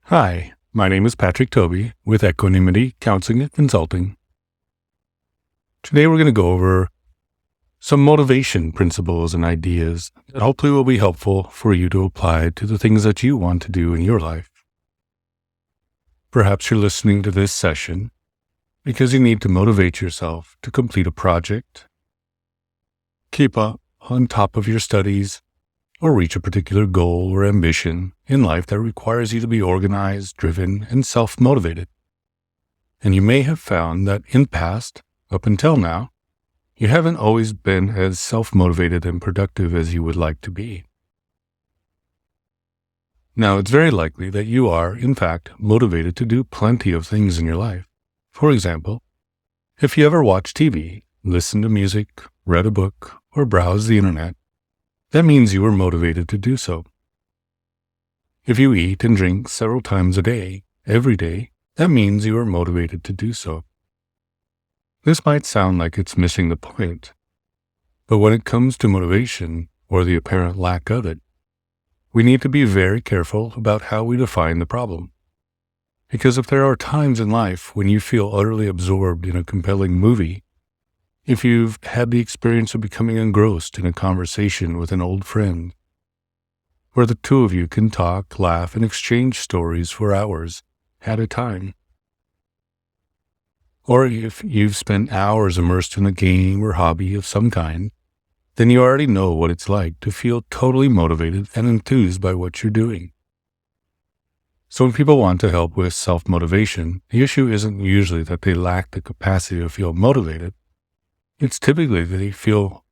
Hi, my name is Patrick Toby with Equanimity Counseling and Consulting. Today we're going to go over some motivation principles and ideas that hopefully will be helpful for you to apply to the things that you want to do in your life. Perhaps you're listening to this session because you need to motivate yourself to complete a project, keep up on top of your studies, or reach a particular goal or ambition in life that requires you to be organized, driven, and self-motivated. And you may have found that in the past, up until now, you haven't always been as self-motivated and productive as you would like to be. Now, it's very likely that you are, in fact, motivated to do plenty of things in your life. For example, if you ever watch TV, listen to music, read a book, or browse the internet, that means you are motivated to do so. If you eat and drink several times a day, every day, that means you are motivated to do so. This might sound like it's missing the point, but when it comes to motivation, or the apparent lack of it, we need to be very careful about how we define the problem. Because if there are times in life when you feel utterly absorbed in a compelling movie, if you've had the experience of becoming engrossed in a conversation with an old friend, where the two of you can talk, laugh, and exchange stories for hours at a time, or if you've spent hours immersed in a game or hobby of some kind, then you already know what it's like to feel totally motivated and enthused by what you're doing. So when people want to help with self-motivation, the issue isn't usually that they lack the capacity to feel motivated. It's typically that they feel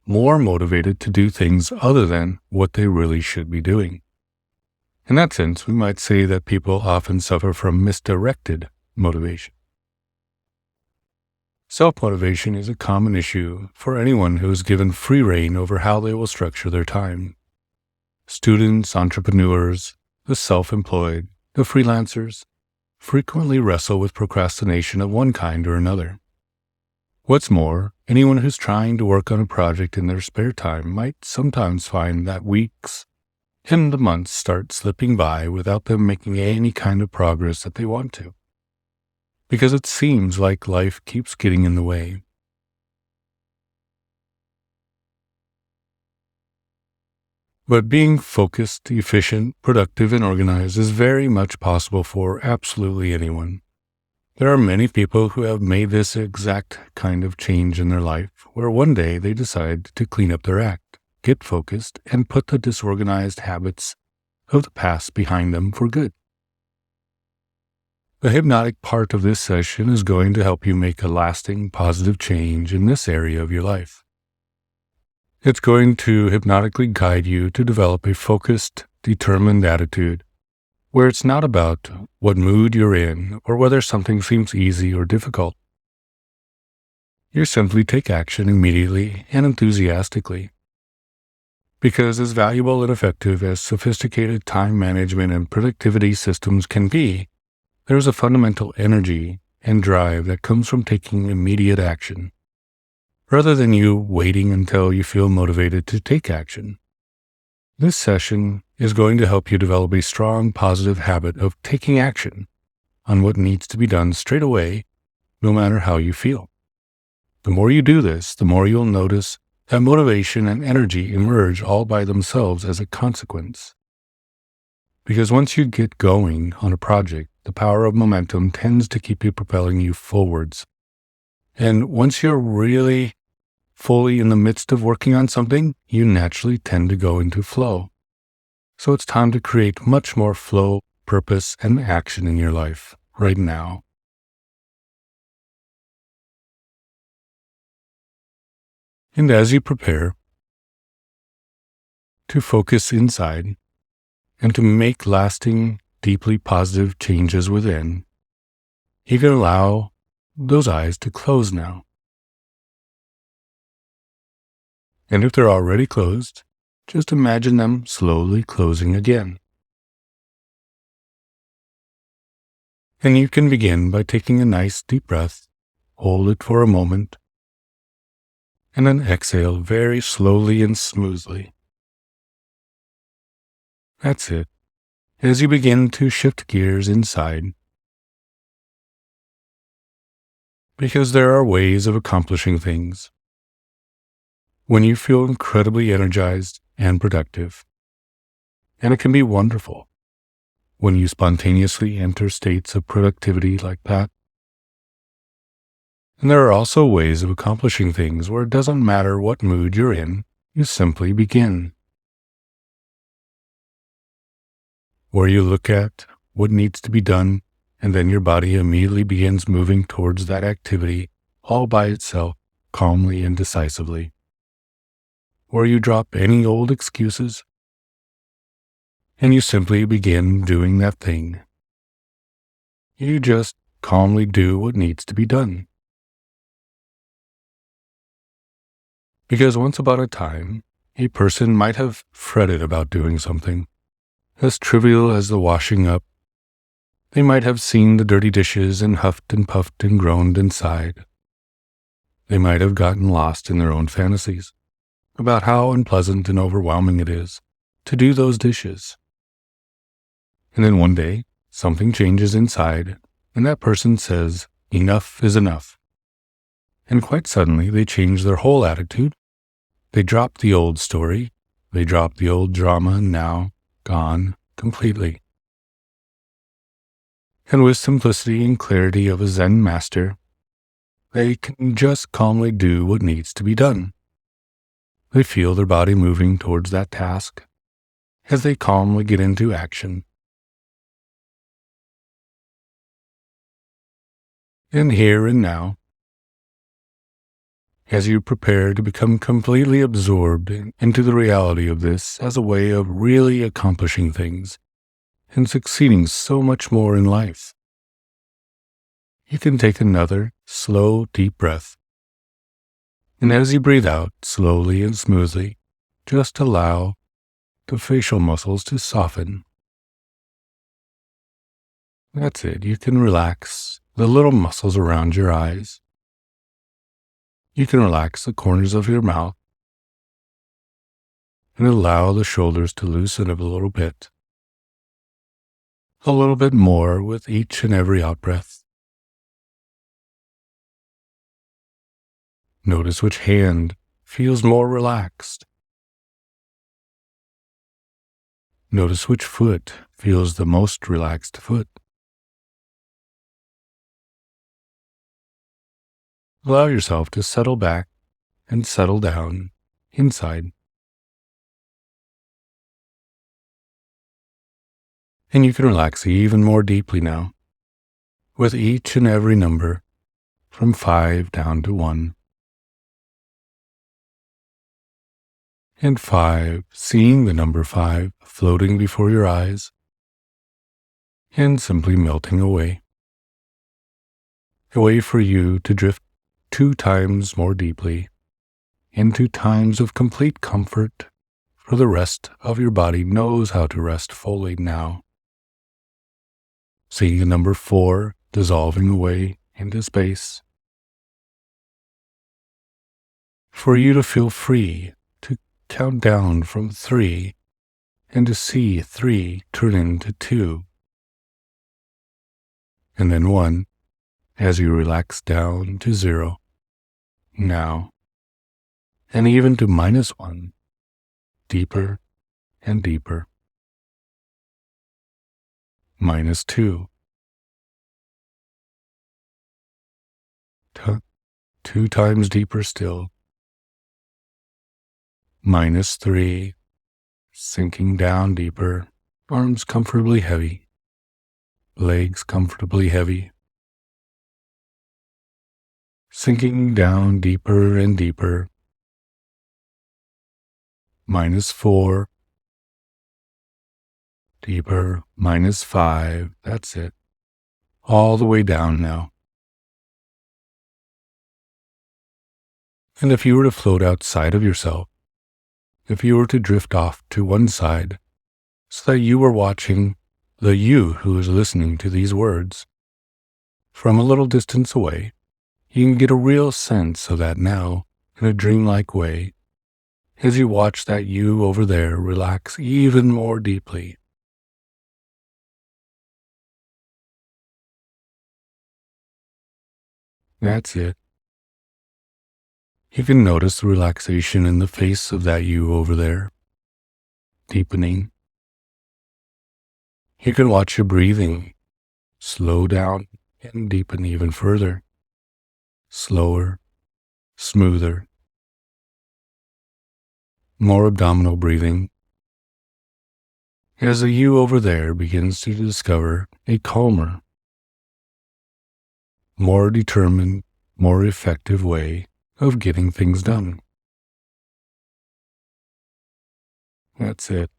more motivated to do things other than what they really should be doing. In that sense, we might say that people often suffer from misdirected motivation. Self-motivation is a common issue for anyone who is given free rein over how they will structure their time. Students, entrepreneurs, the self-employed, the freelancers frequently wrestle with procrastination of one kind or another. What's more, anyone who's trying to work on a project in their spare time might sometimes find that weeks and the months start slipping by without them making any kind of progress that they want to, because it seems like life keeps getting in the way. But being focused, efficient, productive, and organized is very much possible for absolutely anyone. There are many people who have made this exact kind of change in their life, where one day they decide to clean up their act, get focused, and put the disorganized habits of the past behind them for good. The hypnotic part of this session is going to help you make a lasting, positive change in this area of your life. It's going to hypnotically guide you to develop a focused, determined attitude, where it's not about what mood you're in or whether something seems easy or difficult. You simply take action immediately and enthusiastically. Because as valuable and effective as sophisticated time management and productivity systems can be, there's a fundamental energy and drive that comes from taking immediate action, rather than you waiting until you feel motivated to take action. This session is going to help you develop a strong, positive habit of taking action on what needs to be done straight away, no matter how you feel. The more you do this, the more you'll notice that motivation and energy emerge all by themselves as a consequence. Because once you get going on a project, the power of momentum tends to keep you propelling you forwards. And once you're really fully in the midst of working on something, you naturally tend to go into flow. So it's time to create much more flow, purpose, and action in your life right now. And as you prepare to focus inside and to make lasting, deeply positive changes within, you can allow those eyes to close now. And if they're already closed, just imagine them slowly closing again. And you can begin by taking a nice deep breath, hold it for a moment, and then exhale very slowly and smoothly. That's it. as you begin to shift gears inside, because there are ways of accomplishing things when you feel incredibly energized and productive. And it can be wonderful when you spontaneously enter states of productivity like that. And there are also ways of accomplishing things where it doesn't matter what mood you're in, you simply begin. Where you look at what needs to be done, and then your body immediately begins moving towards that activity all by itself, calmly and decisively. Where you drop any old excuses, and you simply begin doing that thing. You just calmly do what needs to be done. Because once upon a time, a person might have fretted about doing something, as trivial as the washing up. They might have seen the dirty dishes and huffed and puffed and groaned inside. They might have gotten lost in their own fantasies about how unpleasant and overwhelming it is to do those dishes. And then one day, something changes inside, and that person says, enough is enough. And quite suddenly, they change their whole attitude. They drop the old story. They drop the old drama, now gone completely. And with simplicity and clarity of a Zen master, they can just calmly do what needs to be done. They feel their body moving towards that task as they calmly get into action. And here and now, as you prepare to become completely absorbed into the reality of this as a way of really accomplishing things and succeeding so much more in life, you can take another slow, deep breath. And as you breathe out slowly and smoothly, just allow the facial muscles to soften. That's it. You can relax the little muscles around your eyes. You can relax the corners of your mouth and allow the shoulders to loosen up a little bit more with each and every out-breath. Notice which hand feels more relaxed. Notice which foot feels the most relaxed foot. Allow yourself to settle back and settle down inside. And you can relax even more deeply now, with each and every number from 5 down to 1. And 5, seeing the number 5 floating before your eyes and simply melting away. A way for you to drift 2 times more deeply into times of complete comfort, for the rest of your body knows how to rest fully now. Seeing the number 4 dissolving away into space. For you to feel free to count down from 3 and to see 3 turn into 2. And then 1 as you relax down to 0. Now, and even to -1, deeper and deeper. -2. 2 times deeper still. -3, sinking down deeper, arms comfortably heavy, legs comfortably heavy. Sinking down deeper and deeper. -4, deeper, -5, that's it. All the way down now. And if you were to float outside of yourself, if you were to drift off to one side, so that you were watching the you who is listening to these words from a little distance away, you can get a real sense of that now in a dreamlike way as you watch that you over there relax even more deeply. That's it. You can notice the relaxation in the face of that you over there, deepening. You can watch your breathing slow down and deepen even further, slower, smoother, more abdominal breathing, as the you over there begins to discover a calmer, more determined, more effective way of getting things done. That's it.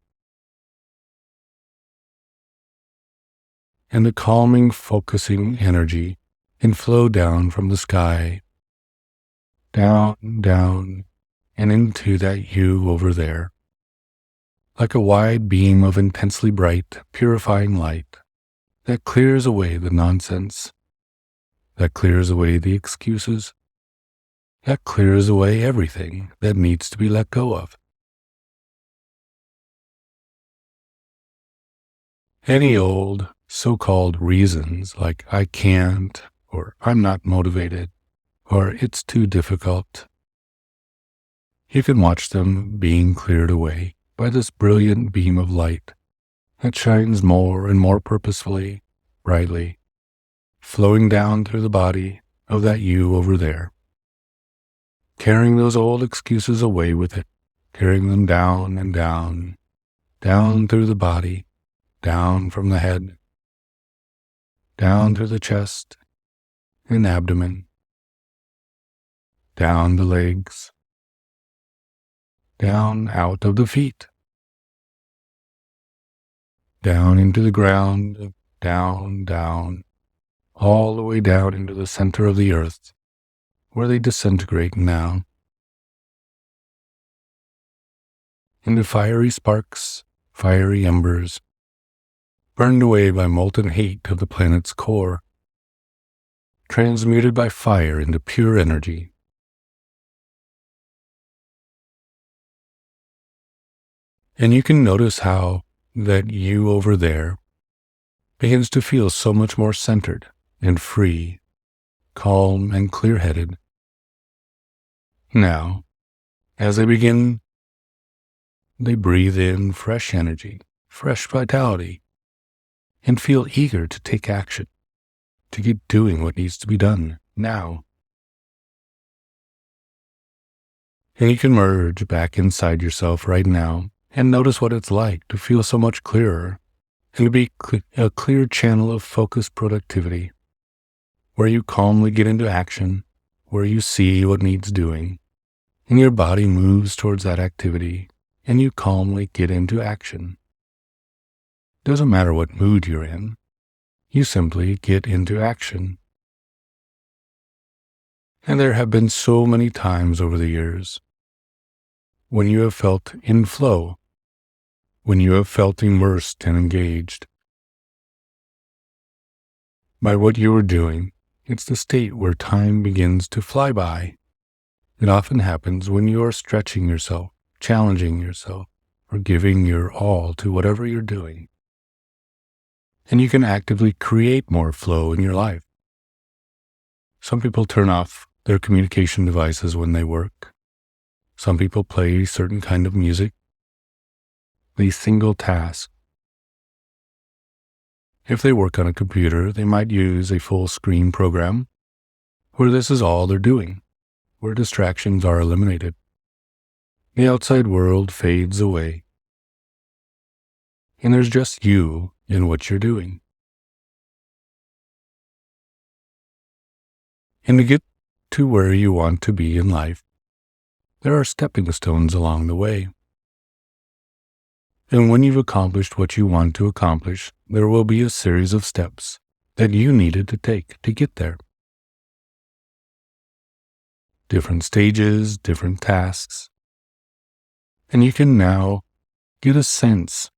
And the calming, focusing energy can flow down from the sky, down, down, and into that you over there, like a wide beam of intensely bright, purifying light that clears away the nonsense, that clears away the excuses, that clears away everything that needs to be let go of. Any old so-called reasons like I can't, or I'm not motivated, or it's too difficult, you can watch them being cleared away by this brilliant beam of light that shines more and more purposefully, brightly, flowing down through the body of that you over there, carrying those old excuses away with it, carrying them down and down, down through the body, down from the head, down through the chest and abdomen, down the legs, down out of the feet, down into the ground, down, down, all the way down into the center of the earth, where they disintegrate now, into fiery sparks, fiery embers, burned away by molten heat of the planet's core, transmuted by fire into pure energy. And you can notice how that you over there begins to feel so much more centered and free, calm and clear-headed. Now, as they begin, they breathe in fresh energy, fresh vitality, and feel eager to take action, to get doing what needs to be done now. And you can merge back inside yourself right now and notice what it's like to feel so much clearer and to be a clear channel of focused productivity, where you calmly get into action, where you see what needs doing, and your body moves towards that activity, and you calmly get into action. Doesn't matter what mood you're in, you simply get into action. And there have been so many times over the years when you have felt in flow, when you have felt immersed and engaged by what you are doing. It's the state where time begins to fly by. It often happens when you are stretching yourself, challenging yourself, or giving your all to whatever you're doing. And you can actively create more flow in your life. Some people turn off their communication devices when they work. Some people play a certain kind of music. They single task. If they work on a computer, they might use a full screen program where this is all they're doing, where distractions are eliminated. The outside world fades away, and there's just you in what you're doing. And to get to where you want to be in life, there are stepping stones along the way. And when you've accomplished what you want to accomplish, there will be a series of steps that you needed to take to get there. Different stages, different tasks. And you can now get a sense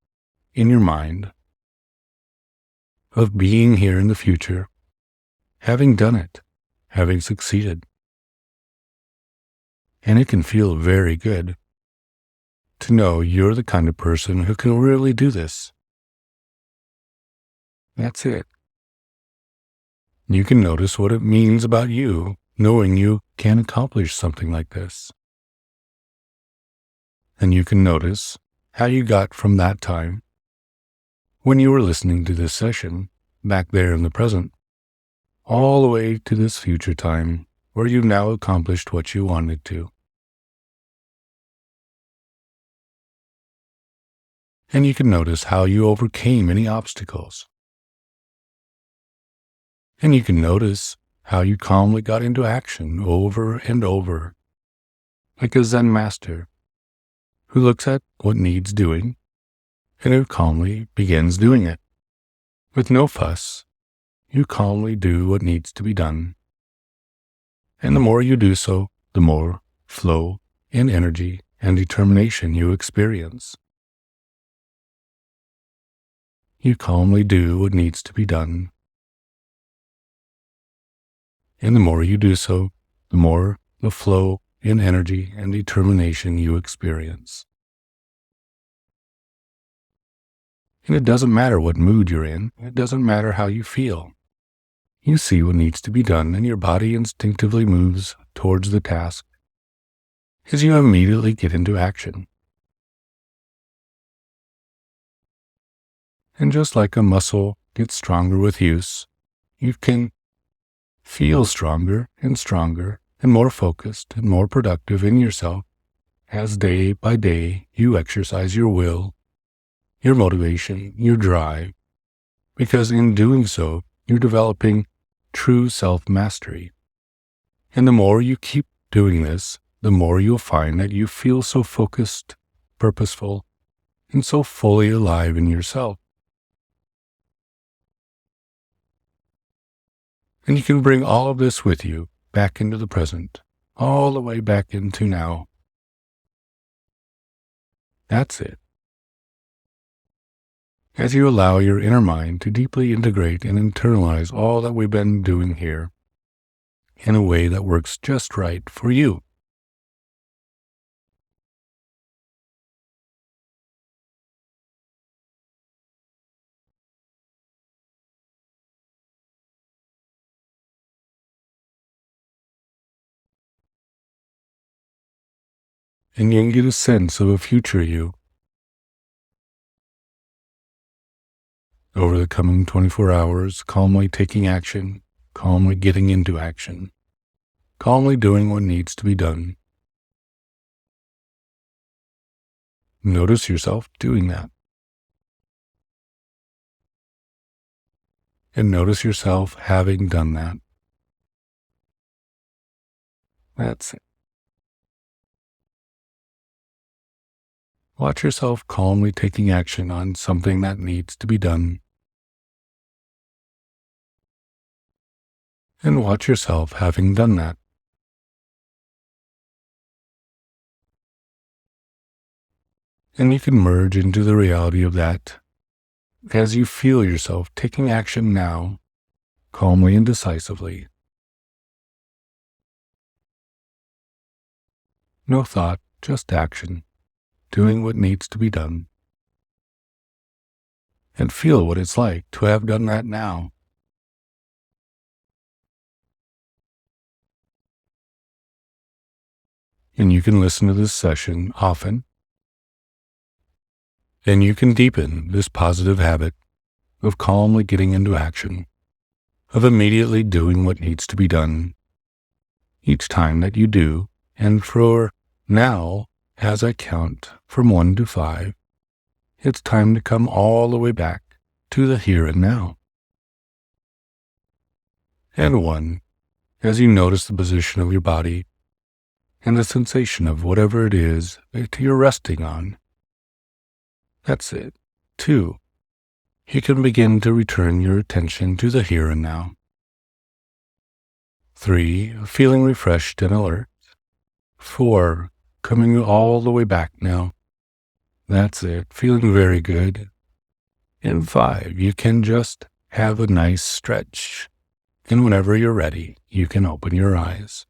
in your mind of being here in the future, having done it, having succeeded. And it can feel very good to know you're the kind of person who can really do this. That's it. You can notice what it means about you, knowing you can accomplish something like this. And you can notice how you got from that time, when you were listening to this session, back there in the present, all the way to this future time, where you've now accomplished what you wanted to. And you can notice how you overcame any obstacles. And you can notice how you calmly got into action over and over, like a Zen master who looks at what needs doing and who calmly begins doing it. With no fuss, you calmly do what needs to be done. And the more you do so, the more flow and energy and determination you experience. You calmly do what needs to be done. And the more you do so, the more the flow in energy and determination you experience. And it doesn't matter what mood you're in. It doesn't matter how you feel. You see what needs to be done, and your body instinctively moves towards the task as you immediately get into action. And just like a muscle gets stronger with use, you can feel stronger and more focused and more productive in yourself as day by day you exercise your will, your motivation, your drive, because in doing so, you're developing true self-mastery. And the more you keep doing this, the more you'll find that you feel so focused, purposeful, and so fully alive in yourself. And you can bring all of this with you back into the present, all the way back into now. That's it. As you allow your inner mind to deeply integrate and internalize all that we've been doing here in a way that works just right for you. And you can get a sense of a future you over the coming 24 hours, calmly taking action, calmly getting into action, calmly doing what needs to be done. Notice yourself doing that. And notice yourself having done that. That's it. Watch yourself calmly taking action on something that needs to be done. And watch yourself having done that. And you can merge into the reality of that as you feel yourself taking action now, calmly and decisively. No thought, just action, doing what needs to be done. And feel what it's like to have done that now. And you can listen to this session often. And you can deepen this positive habit of calmly getting into action, of immediately doing what needs to be done each time that you do. And for now, as I count from 1 to 5, it's time to come all the way back to the here and now. And 1, as you notice the position of your body and the sensation of whatever it is that you're resting on. That's it. 2, you can begin to return your attention to the here and now. 3, feeling refreshed and alert. 4, coming all the way back now. That's it, feeling very good. And 5, you can just have a nice stretch. And whenever you're ready, you can open your eyes.